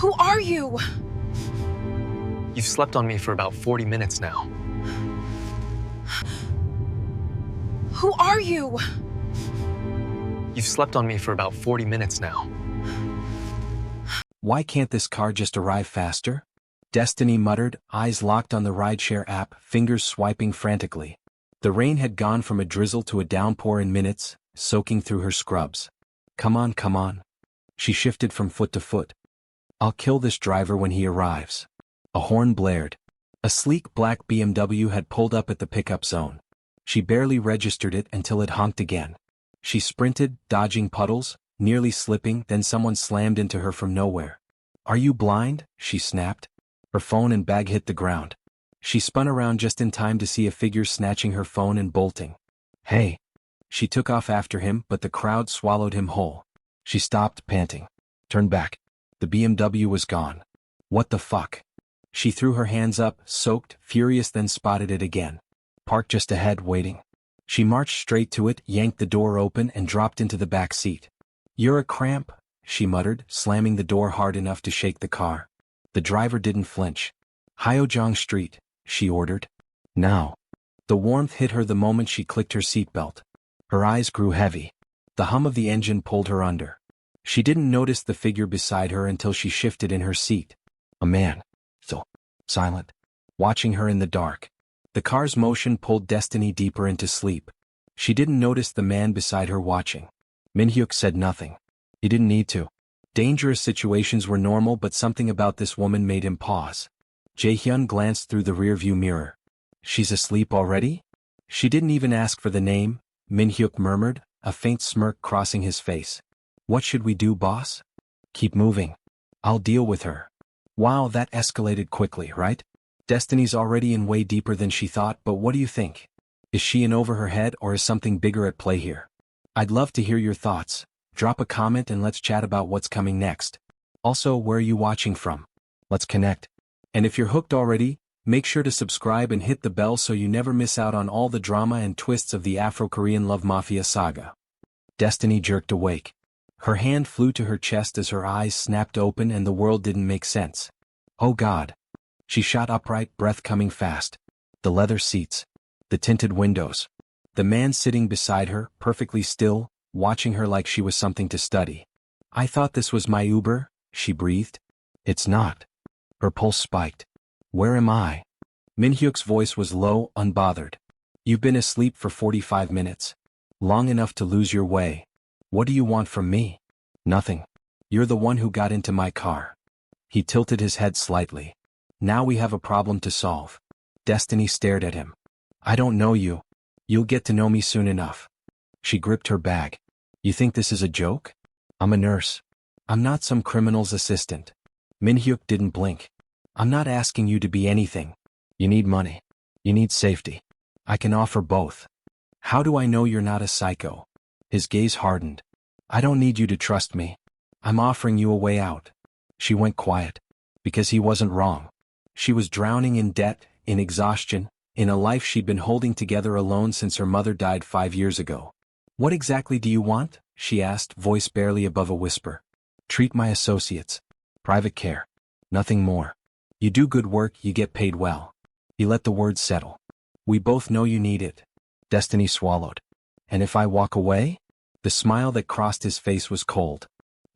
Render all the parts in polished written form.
Who are you? You've slept on me for about 40 minutes now. Who are you? You've slept on me for about 40 minutes now. Why can't this car just arrive faster? Destiny muttered, eyes locked on the rideshare app, fingers swiping frantically. The rain had gone from a drizzle to a downpour in minutes, soaking through her scrubs. Come on, come on. She shifted from foot to foot. I'll kill this driver when he arrives. A horn blared. A sleek black BMW had pulled up at the pickup zone. She barely registered it until it honked again. She sprinted, dodging puddles, nearly slipping, then someone slammed into her from nowhere. Are you blind? She snapped. Her phone and bag hit the ground. She spun around just in time to see a figure snatching her phone and bolting. Hey! She took off after him, but the crowd swallowed him whole. She stopped, panting. Turned back. The BMW was gone. What the fuck? She threw her hands up, soaked, furious, then spotted it again. Parked just ahead, waiting. She marched straight to it, yanked the door open, and dropped into the back seat. You're a cramp, she muttered, slamming the door hard enough to shake the car. The driver didn't flinch. Hyeojong Street, she ordered. Now. The warmth hit her the moment she clicked her seatbelt. Her eyes grew heavy. The hum of the engine pulled her under. She didn't notice the figure beside her until she shifted in her seat. A man. So silent. Watching her in the dark. The car's motion pulled Destiny deeper into sleep. She didn't notice the man beside her watching. Min-hyuk said nothing. He didn't need to. Dangerous situations were normal, but something about this woman made him pause. Jae-hyun glanced through the rearview mirror. She's asleep already? She didn't even ask for the name, Min-hyuk murmured, a faint smirk crossing his face. What should we do, boss? Keep moving. I'll deal with her. Wow, that escalated quickly, right? Destiny's already in way deeper than she thought, but what do you think? Is she in over her head, or is something bigger at play here? I'd love to hear your thoughts. Drop a comment and let's chat about what's coming next. Also, where are you watching from? Let's connect. And if you're hooked already, make sure to subscribe and hit the bell so you never miss out on all the drama and twists of the Afro-Korean Love-Mafia saga. Destiny jerked awake. Her hand flew to her chest as her eyes snapped open and the world didn't make sense. Oh God. She shot upright, breath coming fast. The leather seats. The tinted windows. The man sitting beside her, perfectly still, watching her like she was something to study. I thought this was my Uber, she breathed. It's not. Her pulse spiked. Where am I? Min-hyuk's voice was low, unbothered. You've been asleep for 45 minutes. Long enough to lose your way. What do you want from me? Nothing. You're the one who got into my car. He tilted his head slightly. Now we have a problem to solve. Destiny stared at him. I don't know you. You'll get to know me soon enough. She gripped her bag. You think this is a joke? I'm a nurse. I'm not some criminal's assistant. Min-hyuk didn't blink. I'm not asking you to be anything. You need money. You need safety. I can offer both. How do I know you're not a psycho? His gaze hardened. I don't need you to trust me. I'm offering you a way out. She went quiet. Because he wasn't wrong. She was drowning in debt, in exhaustion, in a life she'd been holding together alone since her mother died 5 years ago. What exactly do you want? She asked, voice barely above a whisper. Treat my associates. Private care. Nothing more. You do good work, you get paid well. He let the words settle. We both know you need it. Destiny swallowed. And if I walk away? The smile that crossed his face was cold.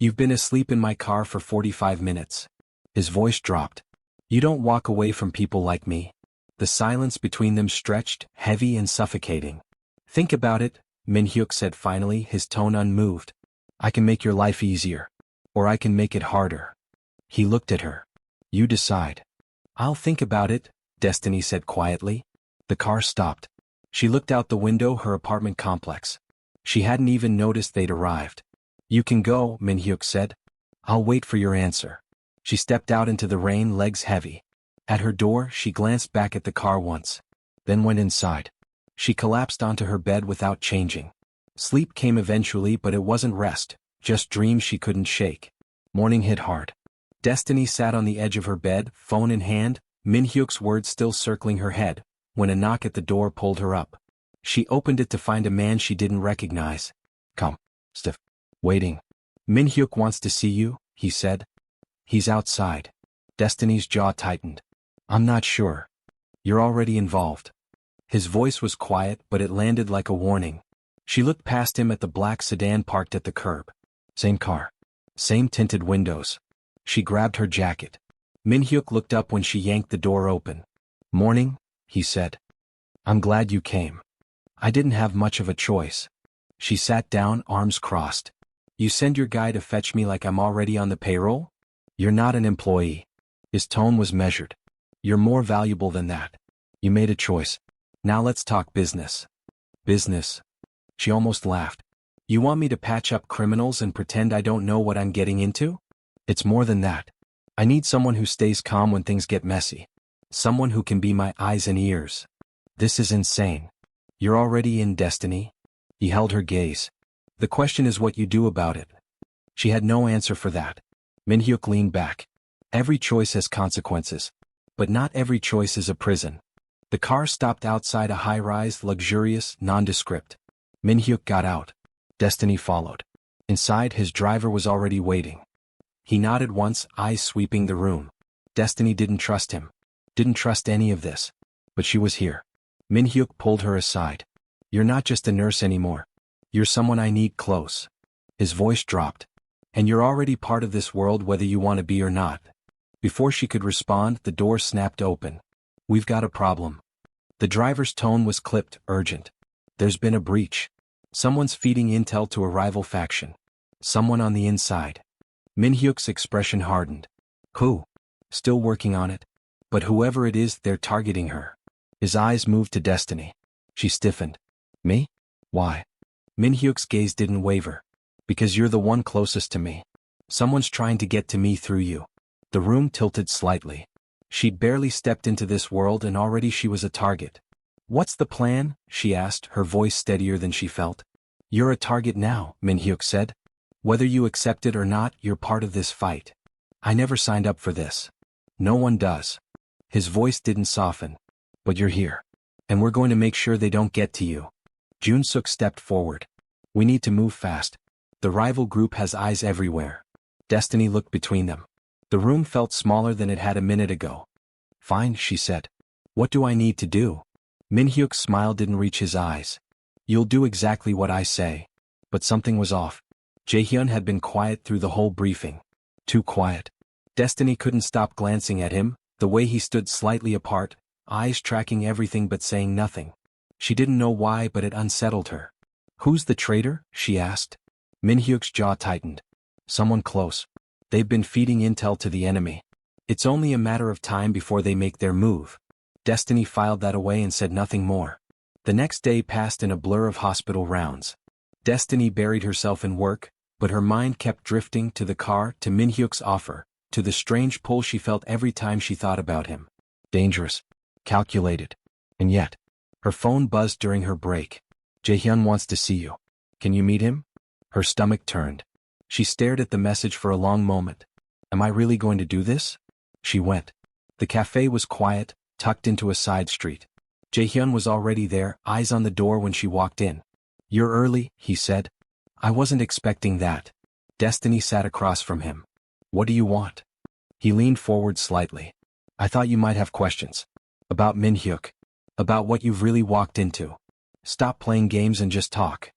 You've been asleep in my car for 45 minutes. His voice dropped. You don't walk away from people like me. The silence between them stretched, heavy and suffocating. Think about it, Min-hyuk said finally, his tone unmoved. I can make your life easier. Or I can make it harder. He looked at her. You decide. I'll think about it, Destiny said quietly. The car stopped. She looked out the window, her apartment complex. She hadn't even noticed they'd arrived. You can go, Min-hyuk said. I'll wait for your answer. She stepped out into the rain, legs heavy. At her door, she glanced back at the car once. Then went inside. She collapsed onto her bed without changing. Sleep came eventually, but it wasn't rest, just dreams she couldn't shake. Morning hit hard. Destiny sat on the edge of her bed, phone in hand, Min-hyuk's words still circling her head, when a knock at the door pulled her up. She opened it to find a man she didn't recognize. Come, stiff. Waiting. Min-hyuk wants to see you, he said. He's outside. Destiny's jaw tightened. I'm not sure. You're already involved. His voice was quiet, but it landed like a warning. She looked past him at the black sedan parked at the curb. Same car. Same tinted windows. She grabbed her jacket. Min-hyuk looked up when she yanked the door open. Morning, he said. I'm glad you came. I didn't have much of a choice. She sat down, arms crossed. You send your guy to fetch me like I'm already on the payroll? You're not an employee. His tone was measured. You're more valuable than that. You made a choice. Now let's talk business. Business? She almost laughed. You want me to patch up criminals and pretend I don't know what I'm getting into? It's more than that. I need someone who stays calm when things get messy. Someone who can be my eyes and ears. This is insane. You're already in Destiny. He held her gaze. The question is what you do about it. She had no answer for that. Min-hyuk leaned back. Every choice has consequences. But not every choice is a prison. The car stopped outside a high-rise, luxurious, nondescript. Min-hyuk got out. Destiny followed. Inside, his driver was already waiting. He nodded once, eyes sweeping the room. Destiny didn't trust him. Didn't trust any of this. But she was here. Min-hyuk pulled her aside. You're not just a nurse anymore. You're someone I need close. His voice dropped. And you're already part of this world whether you want to be or not. Before she could respond, the door snapped open. We've got a problem. The driver's tone was clipped, urgent. There's been a breach. Someone's feeding intel to a rival faction. Someone on the inside. Min-hyuk's expression hardened. Who? Still working on it. But whoever it is, they're targeting her. His eyes moved to Destiny. She stiffened. Me? Why? Min-hyuk's gaze didn't waver. Because you're the one closest to me. Someone's trying to get to me through you. The room tilted slightly. She'd barely stepped into this world and already she was a target. What's the plan? She asked, her voice steadier than she felt. You're a target now, Min-hyuk said. Whether you accept it or not, you're part of this fight. I never signed up for this. No one does. His voice didn't soften. But you're here. And we're going to make sure they don't get to you. Jun-suk stepped forward. We need to move fast. The rival group has eyes everywhere. Destiny looked between them. The room felt smaller than it had a minute ago. Fine, she said. What do I need to do? Min-hyuk's smile didn't reach his eyes. You'll do exactly what I say. But something was off. Jaehyun had been quiet through the whole briefing. Too quiet. Destiny couldn't stop glancing at him, the way he stood slightly apart, eyes tracking everything but saying nothing. She didn't know why, but it unsettled her. Who's the traitor? She asked. Min-hyuk's jaw tightened. Someone close. They've been feeding intel to the enemy. It's only a matter of time before they make their move. Destiny filed that away and said nothing more. The next day passed in a blur of hospital rounds. Destiny buried herself in work, but her mind kept drifting to the car, to Min-hyuk's offer, to the strange pull she felt every time she thought about him. Dangerous. Calculated. And yet. Her phone buzzed during her break. Jaehyun wants to see you. Can you meet him? Her stomach turned. She stared at the message for a long moment. Am I really going to do this? She went. The cafe was quiet, tucked into a side street. Jaehyun was already there, eyes on the door when she walked in. You're early, he said. I wasn't expecting that. Destiny sat across from him. What do you want? He leaned forward slightly. I thought you might have questions. About Min-hyuk. About what you've really walked into. Stop playing games and just talk.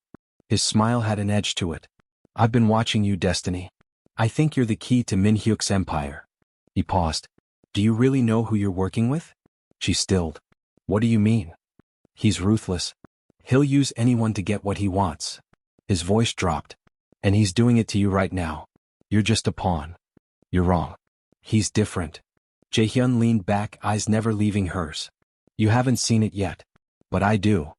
His smile had an edge to it. I've been watching you, Destiny. I think you're the key to Min-hyuk's empire. He paused. Do you really know who you're working with? She stilled. What do you mean? He's ruthless. He'll use anyone to get what he wants. His voice dropped. And he's doing it to you right now. You're just a pawn. You're wrong. He's different. Jaehyun leaned back, eyes never leaving hers. You haven't seen it yet. But I do.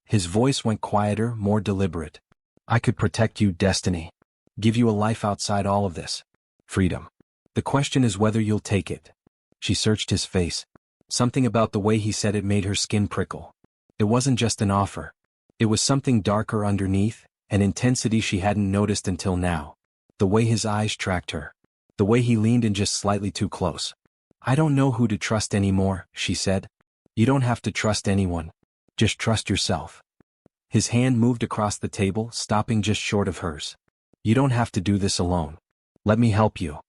His voice went quieter, more deliberate. I could protect you, Destiny. Give you a life outside all of this. Freedom. The question is whether you'll take it. She searched his face. Something about the way he said it made her skin prickle. It wasn't just an offer. It was something darker underneath, an intensity she hadn't noticed until now. The way his eyes tracked her. The way he leaned in just slightly too close. I don't know who to trust anymore, she said. You don't have to trust anyone. Just trust yourself. His hand moved across the table, stopping just short of hers. You don't have to do this alone. Let me help you.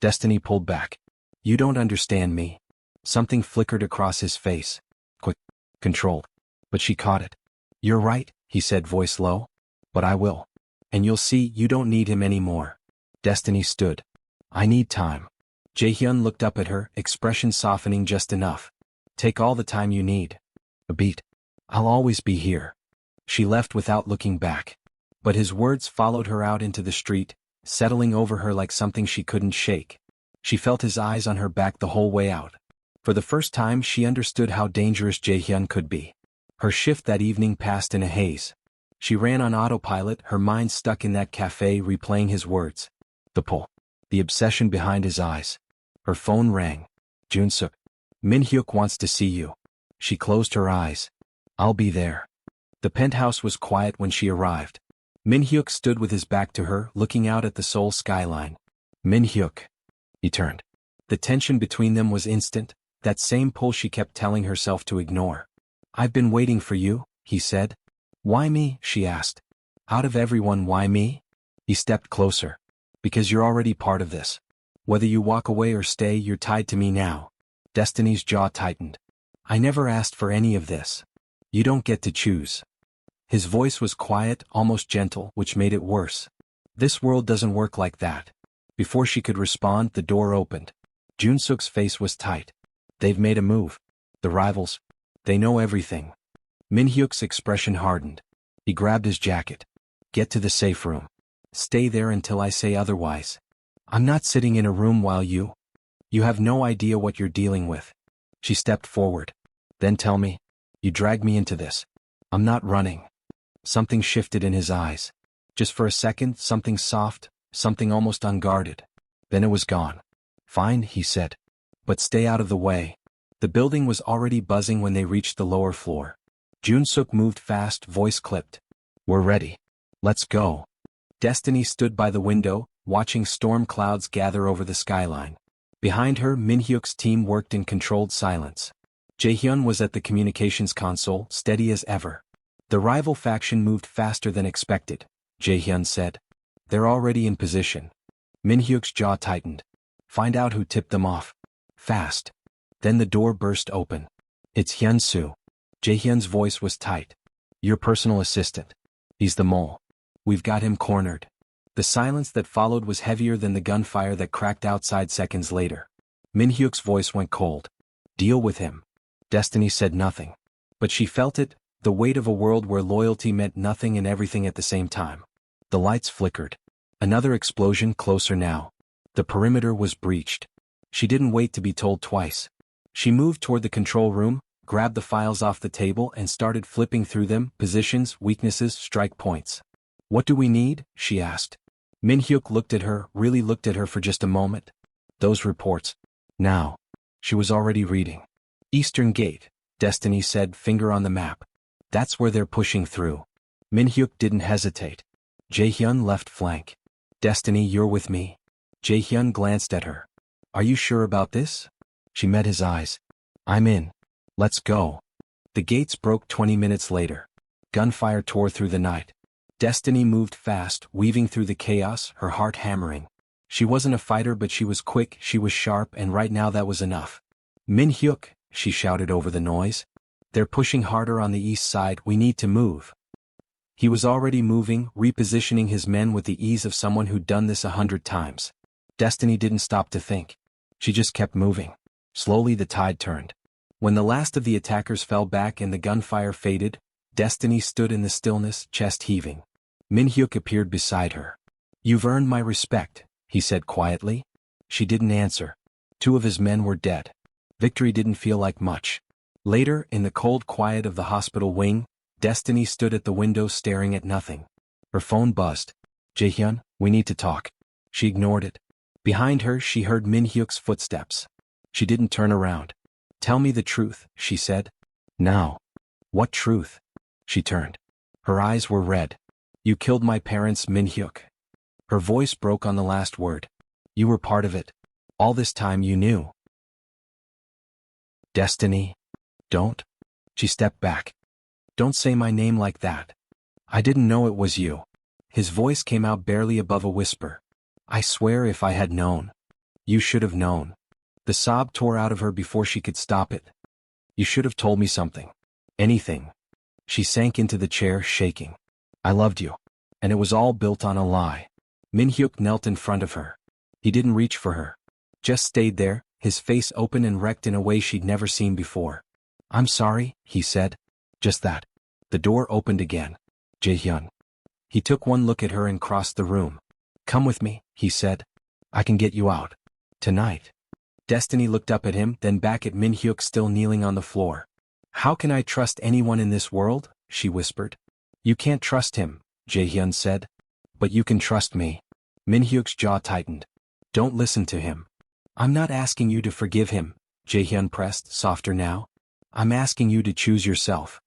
Destiny pulled back. You don't understand me. Something flickered across his face. Quick. Controlled. But she caught it. You're right, he said, voice low. But I will. And you'll see you don't need him anymore. Destiny stood. I need time. Jaehyun looked up at her, expression softening just enough. Take all the time you need. A beat. I'll always be here. She left without looking back. But his words followed her out into the street, settling over her like something she couldn't shake. She felt his eyes on her back the whole way out. For the first time she understood how dangerous Jaehyun could be. Her shift that evening passed in a haze. She ran on autopilot, her mind stuck in that cafe replaying his words. The pull. The obsession behind his eyes. Her phone rang. Jun-suk. Min-hyuk wants to see you. She closed her eyes. I'll be there. The penthouse was quiet when she arrived. Min-hyuk stood with his back to her, looking out at the Seoul skyline. Min-hyuk. He turned. The tension between them was instant, that same pull she kept telling herself to ignore. I've been waiting for you, he said. Why me? She asked. Out of everyone, why me? He stepped closer. Because you're already part of this. Whether you walk away or stay, you're tied to me now. Destiny's jaw tightened. I never asked for any of this. You don't get to choose. His voice was quiet, almost gentle, which made it worse. This world doesn't work like that. Before she could respond, the door opened. Jun-suk's face was tight. They've made a move. The rivals. They know everything. Min-hyuk's expression hardened. He grabbed his jacket. Get to the safe room. Stay there until I say otherwise. I'm not sitting in a room while you. You have no idea what you're dealing with. She stepped forward. Then tell me. You dragged me into this. I'm not running. Something shifted in his eyes. Just for a second, something soft, something almost unguarded. Then it was gone. Fine, he said. But stay out of the way. The building was already buzzing when they reached the lower floor. Jun-suk moved fast, voice clipped. We're ready. Let's go. Destiny stood by the window, watching storm clouds gather over the skyline. Behind her, Min-hyuk's team worked in controlled silence. Jaehyun was at the communications console, steady as ever. The rival faction moved faster than expected, Jaehyun said. They're already in position. Min-hyuk's jaw tightened. Find out who tipped them off. Fast. Then the door burst open. It's Hyun-soo. Jaehyun's voice was tight. Your personal assistant. He's the mole. We've got him cornered. The silence that followed was heavier than the gunfire that cracked outside seconds later. Min-hyuk's voice went cold. Deal with him. Destiny said nothing. But she felt it, the weight of a world where loyalty meant nothing and everything at the same time. The lights flickered. Another explosion closer now. The perimeter was breached. She didn't wait to be told twice. She moved toward the control room, grabbed the files off the table and started flipping through them, positions, weaknesses, strike points. What do we need? She asked. Min-hyuk looked at her, really looked at her for just a moment. Those reports. Now. She was already reading. Eastern Gate, Destiny said, finger on the map. That's where they're pushing through. Min-hyuk didn't hesitate. Jaehyun left flank. Destiny, you're with me. Jaehyun glanced at her. Are you sure about this? She met his eyes. I'm in. Let's go. The gates broke 20 minutes later. Gunfire tore through the night. Destiny moved fast, weaving through the chaos, her heart hammering. She wasn't a fighter, but she was quick, she was sharp, and right now that was enough. Min-hyuk, she shouted over the noise. They're pushing harder on the east side, we need to move. He was already moving, repositioning his men with the ease of someone who'd done this 100 times. Destiny didn't stop to think. She just kept moving. Slowly the tide turned. When the last of the attackers fell back and the gunfire faded, Destiny stood in the stillness, chest heaving. Min-hyuk appeared beside her. You've earned my respect, he said quietly. She didn't answer. 2 of his men were dead. Victory didn't feel like much. Later, in the cold quiet of the hospital wing, Destiny stood at the window staring at nothing. Her phone buzzed. Jaehyun, we need to talk. She ignored it. Behind her, she heard Min-hyuk's footsteps. She didn't turn around. Tell me the truth, she said. Now. What truth? She turned. Her eyes were red. You killed my parents, Min-hyuk. Her voice broke on the last word. You were part of it. All this time you knew. Destiny. Don't. She stepped back. Don't say my name like that. I didn't know it was you. His voice came out barely above a whisper. I swear if I had known. You should have known. The sob tore out of her before she could stop it. You should have told me something. Anything. She sank into the chair, shaking. I loved you. And it was all built on a lie. Min-hyuk knelt in front of her. He didn't reach for her. Just stayed there, his face open and wrecked in a way she'd never seen before. I'm sorry, he said. Just that. The door opened again. Jae-hyun. He took one look at her and crossed the room. Come with me, he said. I can get you out. Tonight. Destiny looked up at him, then back at Min-hyuk still kneeling on the floor. How can I trust anyone in this world? She whispered. You can't trust him, Jae-hyun said. But you can trust me. Min-hyuk's jaw tightened. Don't listen to him. I'm not asking you to forgive him, Jae-hyun pressed, softer now. I'm asking you to choose yourself.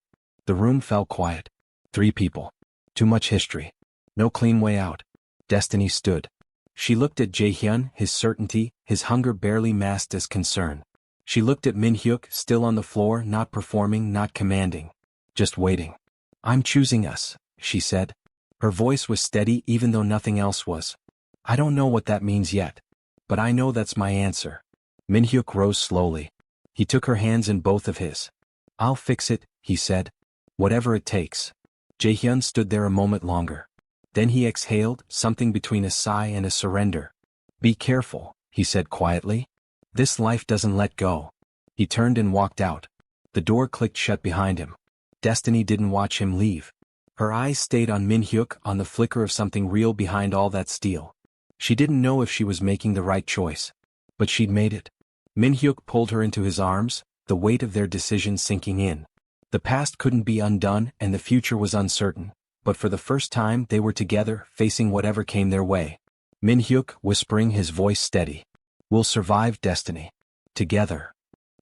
The room fell quiet. 3 people. Too much history. No clean way out. Destiny stood. She looked at Jae-hyun, his certainty, his hunger barely masked as concern. She looked at Min-hyuk, still on the floor, not performing, not commanding. Just waiting. I'm choosing us, she said. Her voice was steady even though nothing else was. I don't know what that means yet. But I know that's my answer. Min-hyuk rose slowly. He took her hands in both of his. I'll fix it, he said. Whatever it takes. Jae-hyun stood there a moment longer. Then he exhaled, something between a sigh and a surrender. Be careful, he said quietly. This life doesn't let go. He turned and walked out. The door clicked shut behind him. Destiny didn't watch him leave. Her eyes stayed on Min-hyuk, on the flicker of something real behind all that steel. She didn't know if she was making the right choice. But she'd made it. Min-hyuk pulled her into his arms, the weight of their decision sinking in. The past couldn't be undone and the future was uncertain, but for the first time they were together, facing whatever came their way. Min-hyuk, whispering, his voice steady. We'll survive, Destiny. Together.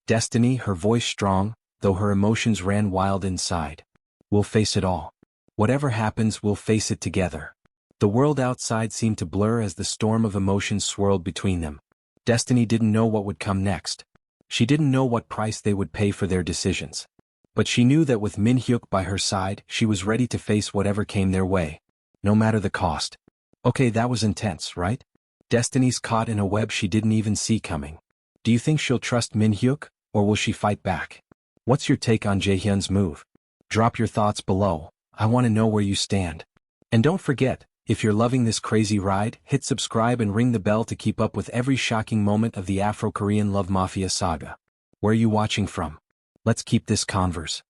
Destiny, her voice strong, though her emotions ran wild inside. We'll face it all. Whatever happens, we'll face it together. The world outside seemed to blur as the storm of emotions swirled between them. Destiny didn't know what would come next. She didn't know what price they would pay for their decisions. But she knew that with Min-hyuk by her side, she was ready to face whatever came their way. No matter the cost. Okay, that was intense, right? Destiny's caught in a web she didn't even see coming. Do you think she'll trust Min-hyuk, or will she fight back? What's your take on Jae-hyun's move? Drop your thoughts below. I want to know where you stand. And don't forget, if you're loving this crazy ride, hit subscribe and ring the bell to keep up with every shocking moment of the Afro-Korean Love-Mafia saga. Where are you watching from? Let's keep this converse.